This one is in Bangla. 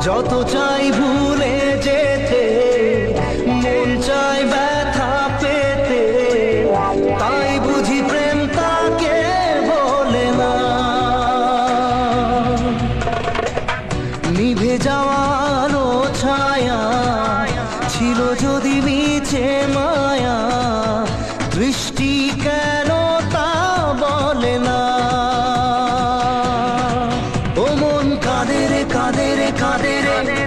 যত চাই ভুলে যেতে, মন চাই ব্যথা পেতে, তাই বুঝি প্রেম তাকে বলে না। নিভে যাওয়া আলো ছায়া ছিল যদি মিছে মায়া, দৃষ্টি কেন তা বলে না। ও মন কাঁদে রে কাঁদে রে কাঁদে রে,